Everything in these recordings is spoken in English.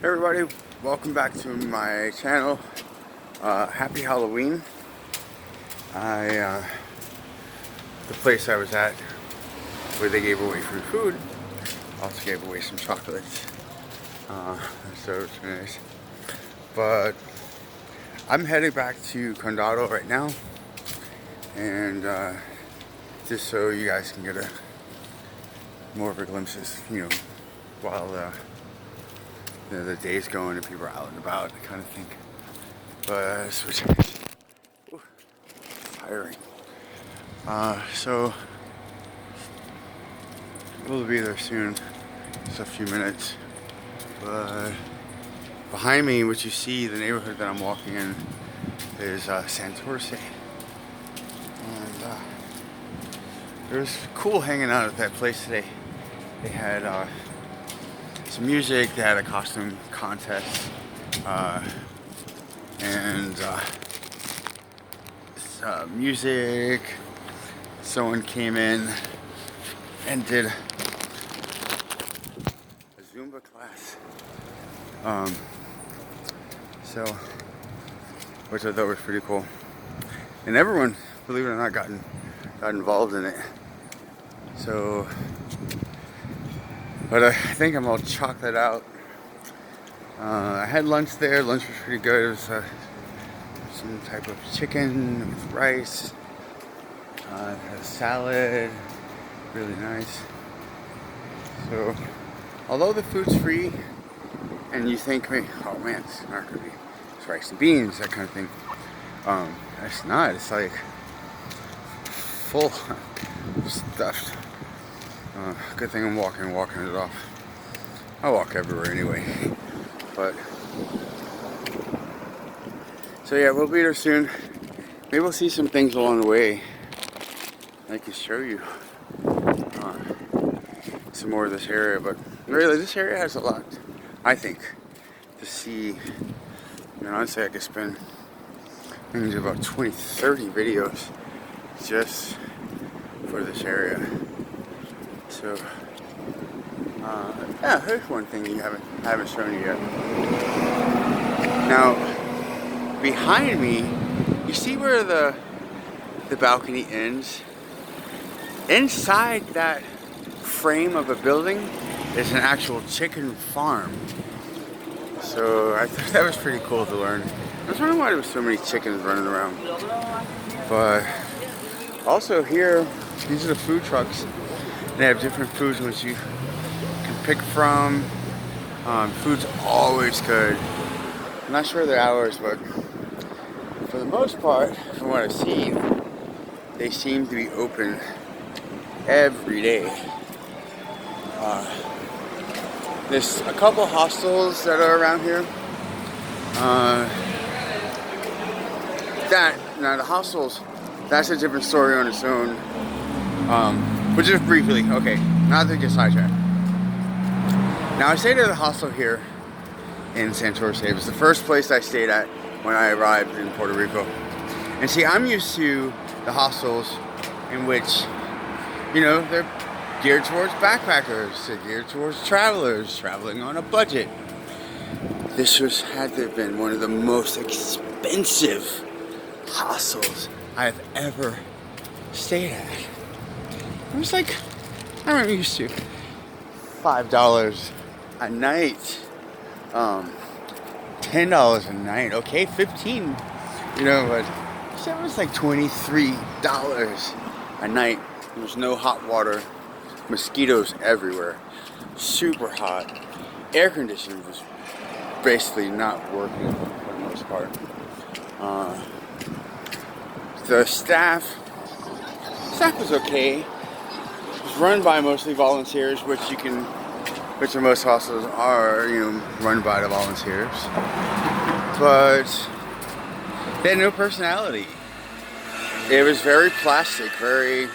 Hey everybody, welcome back to my channel. Happy Halloween. The place I was at where they gave away free food also gave away some chocolates. So it's nice. But I'm heading back to Condado right now, and just so you guys can get more of a glimpses, while the day's going and people are out and about, kind of thing. But switching is tiring. So we'll be there soon. Just a few minutes. But behind me, what you see, the neighborhood that I'm walking in, is Santurce. And it was cool hanging out at that place today. They had some music, they had a costume contest, and music. Someone came in and did a Zumba class. Which I thought was pretty cool. And everyone, believe it or not, got involved in it. So, but I think I'm gonna chalk that out. I had lunch there. Lunch was pretty good. It was some type of chicken with rice. Had a salad, really nice. So, although the food's free, and you think, oh man, it's not gonna be, it's rice and beans, that kind of thing. It's not. It's like full stuffed. Good thing I'm walking it off. I walk everywhere anyway. But so yeah, we'll be there soon. Maybe we'll see some things along the way. I can show you some more of this area, but really this area has a lot, I think, to see. Honestly, I could spend maybe about 20-30 videos just for this area. So yeah, here's one thing you haven't shown you yet. Now, behind me, you see where the balcony ends? Inside that frame of a building is an actual chicken farm. So I thought that was pretty cool to learn. I was wondering why there were so many chickens running around. But also here, these are the food trucks. They have different foods which you can pick from. Food's always good. I'm not sure their hours, but for the most part, from what I've seen, they seem to be open every day. There's a couple hostels that are around here. Now the hostels, that's a different story on its own. But just briefly, okay, not to get sidetracked. Now I stayed at a hostel here in Santurce. It was the first place I stayed at when I arrived in Puerto Rico. And see, I'm used to the hostels in which, they're geared towards backpackers, they're geared towards travelers, traveling on a budget. This had to have been one of the most expensive hostels I've ever stayed at. It was like, I'm used to $5 a night, $10 a night, okay, $15, but that was like $23 a night. There was no hot water, mosquitoes everywhere, super hot. Air conditioning was basically not working for the most part. The staff was okay. It was run by mostly volunteers, which most hostels are, run by the volunteers. But they had no personality. It was very plastic, so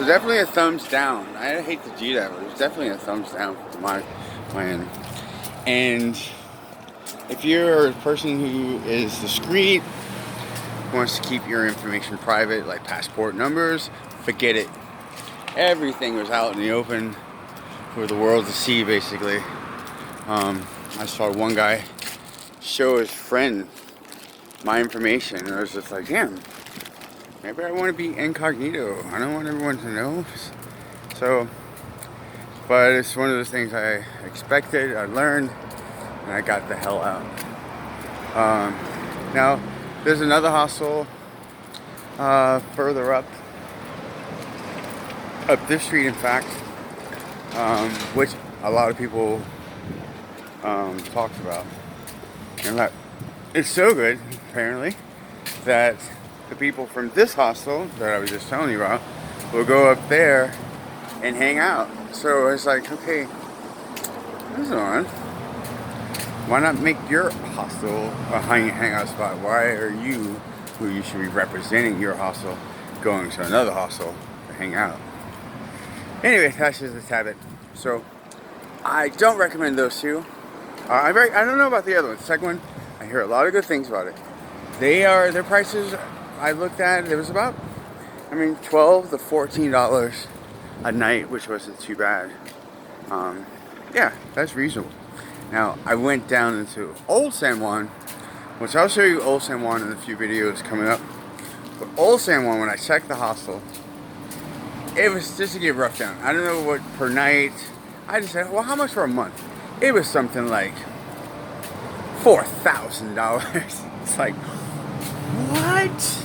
definitely a thumbs down. I hate to do that, but it was definitely a thumbs down from my end. And if you're a person who is discreet, wants to keep your information private, like passport numbers, forget it. Everything was out in the open for the world to see, basically. I saw one guy show his friend my information, and I was just like, damn, maybe I want to be incognito. I don't want everyone to know. So, but it's one of those things I expected, I learned, and I got the hell out. Now, there's another hostel further up this street, in fact, which a lot of people talks about. And that it's so good, apparently, that the people from this hostel that I was just telling you about will go up there and hang out. So it's like, okay, hold on. Why not make your hostel a hangout spot? Why are you, who you should be representing your hostel, going to another hostel to hang out? Anyway, that's just a habit. So I don't recommend those two. I don't know about the other one. The second one, I hear a lot of good things about it. Their prices, I looked at, it was about, $12 to $14 a night, which wasn't too bad. Yeah, that's reasonable. Now, I went down into Old San Juan, which I'll show you Old San Juan in a few videos coming up. But Old San Juan, when I checked the hostel, it was just to get rough down. I don't know what per night. I just said, well, how much for a month? It was something like $4,000. It's like, what?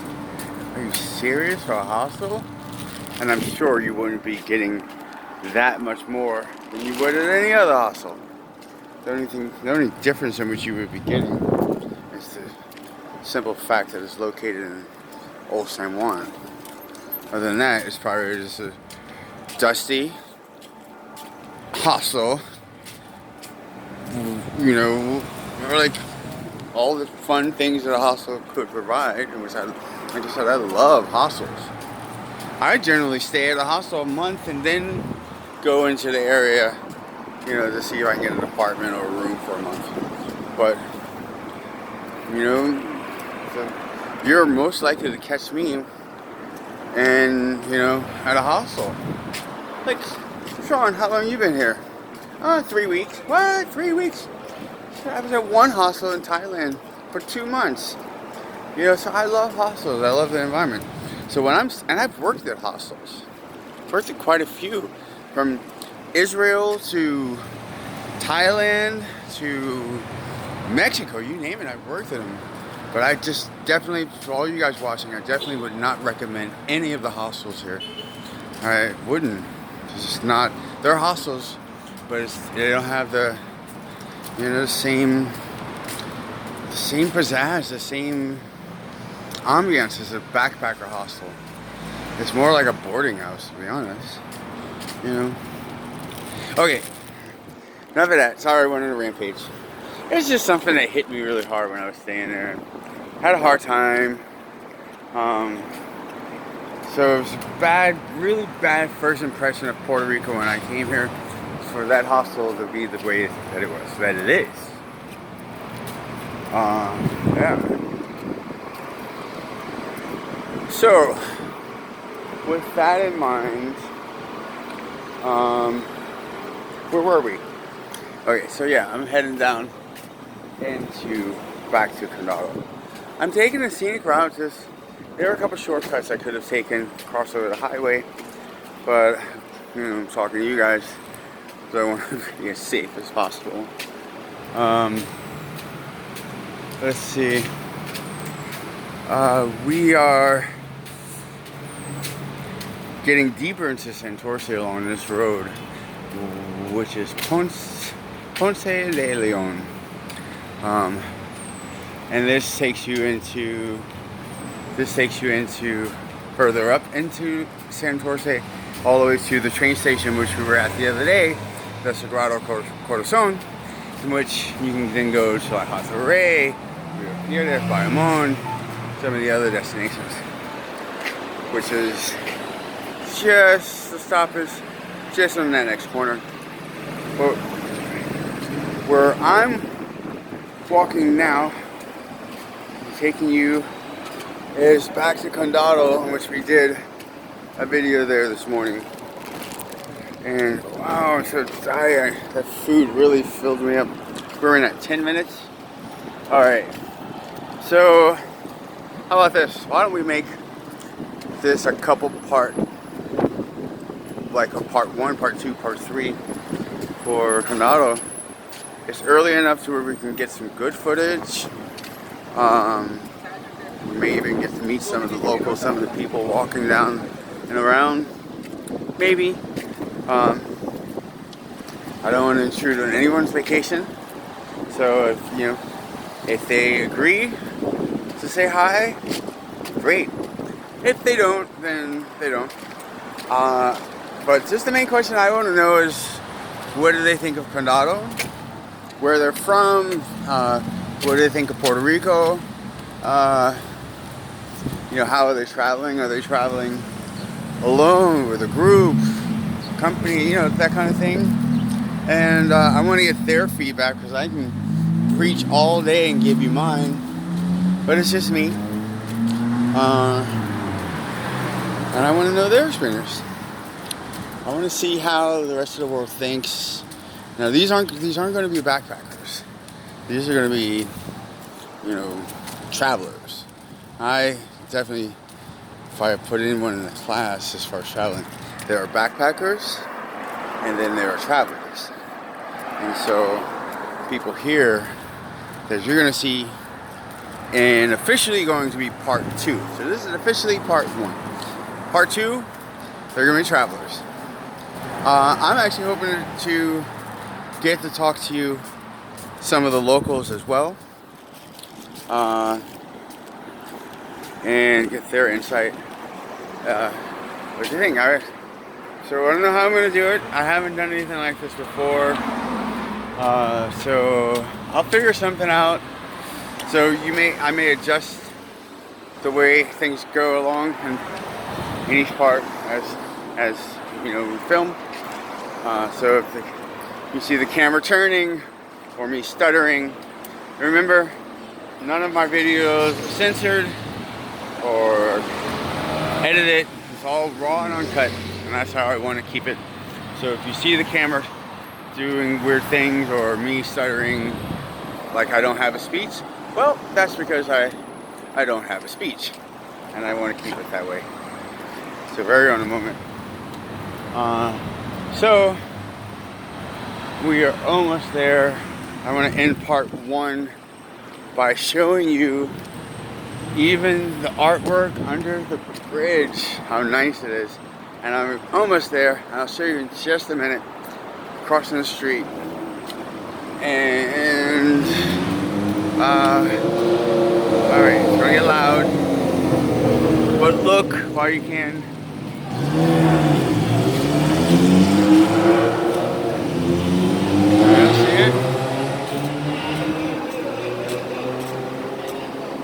Are you serious for a hostel? And I'm sure you wouldn't be getting that much more than you would at any other hostel. The only difference in which you would be getting is the simple fact that it's located in Old San Juan. Other than that, it's probably just a dusty hostel. You know, like all the fun things that a hostel could provide, and which like I said, I love hostels. I generally stay at a hostel a month and then go into the area, to see if I can get an apartment or a room for a month. But, you're most likely to catch me at a hostel. Like, Shon, how long you been here? 3 weeks. What? 3 weeks? I was at one hostel in Thailand for 2 months. So I love hostels. I love the environment. So and I've worked at hostels. Worked at quite a few. From Israel to Thailand to Mexico, you name it, I've worked at them. But I just definitely, for all you guys watching, I definitely would not recommend any of the hostels here. I wouldn't. It's just not, they're hostels, but they don't have the, the same pizzazz, the same ambiance as a backpacker hostel. It's more like a boarding house, to be honest. Okay, enough of that. Sorry, I went on a rampage. It's just something that hit me really hard when I was staying there. Had a hard time. So it was a really bad first impression of Puerto Rico when I came here. For that hostel to be the way that it is. Yeah. So, with that in mind, where were we? Okay, so yeah, I'm heading down back to Condado. I'm taking a scenic route. There are a couple shortcuts I could have taken, cross over the highway, but I'm talking to you guys, so I want to be as safe as possible. Let's see. We are getting deeper into Santurce along this road, which is Ponce de Leon. And this takes you into further up into Santurce, all the way to the train station which we were at the other day, the Sagrado Corazon, in which you can then go to like Monterrey, near there, Bayamon, some of the other destinations, which is just the stop is just on that next corner. But where I'm walking now, taking you, is back to Condado, in which we did a video there this morning. And wow, I'm so tired. That food really filled me up We're in at 10 minutes. All right. So, how about this? Why don't we make this a couple part, like a part 1, part 2, part 3 for Condado. It's early enough to where we can get some good footage. We may even get to meet some of the locals, some of the people walking down and around. Maybe. I don't want to intrude on anyone's vacation. So if they agree to say hi, great. If they don't, then they don't. But just the main question I want to know is, what do they think of Condado? Where they're from? What do they think of Puerto Rico? How are they traveling? Are they traveling alone, with a group, company, that kind of thing? And I want to get their feedback, because I can preach all day and give you mine, but it's just me. And I want to know their experience. I want to see how the rest of the world thinks. Now, these aren't going to be backpackers. These are going to be, travelers. I definitely, if I put anyone in the class as far as traveling, there are backpackers, and then there are travelers. And so, people here that you're going to see, and officially going to be part 2. So this is officially part 1. Part 2, they're going to be travelers. I'm actually hoping to get to talk to you, some of the locals as well, and get their insight. What do you think? So I don't know how I'm going to do it. I haven't done anything like this before, so I'll figure something out. So I may adjust the way things go along in each part as we film. So if you see the camera turning or me stuttering, remember, none of my videos are censored or edited. It's all raw and uncut, and that's how I want to keep it. So if you see the camera doing weird things or me stuttering like I don't have a speech, well, that's because I don't have a speech, and I want to keep it that way. So very on a moment. So we are almost there. I want to end part 1 by showing you even the artwork under the bridge, how nice it is. And I'm almost there. I'll show you in just a minute. Crossing the street. And alright, it's gonna get loud, but look while you can. See it?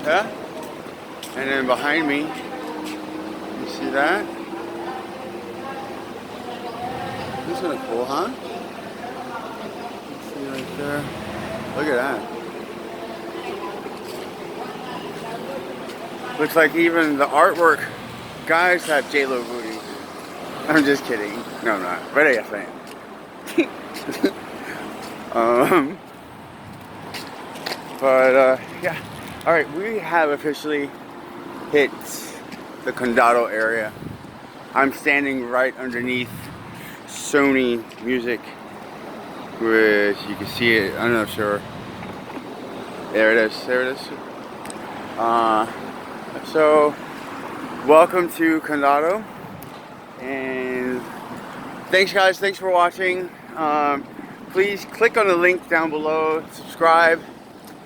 Yeah? And then behind me, you see that? This is kind of cool, huh? See right there? Look at that. Looks like even the artwork guys have J-Lo booties. I'm just kidding. No, I'm not. But yes, I am. Yeah. Alright, we have officially hit the Condado area. I'm standing right underneath Sony Music, which you can see it. I'm not sure. There it is. There it is. So, welcome to Condado, and thanks guys, thanks for watching. Please click on the link down below, subscribe.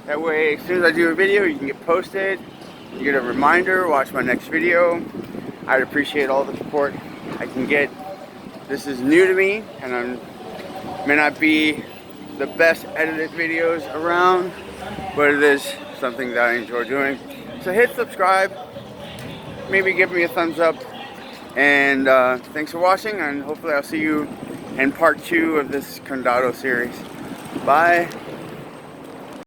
That way, as soon as I do a video, you can get posted. You get a reminder, watch my next video. I'd appreciate all the support I can get. This is new to me, and I may not be the best edited videos around, but it is something that I enjoy doing. So hit subscribe, maybe give me a thumbs up, and thanks for watching, and hopefully I'll see you in part 2 of this Condado series. Bye.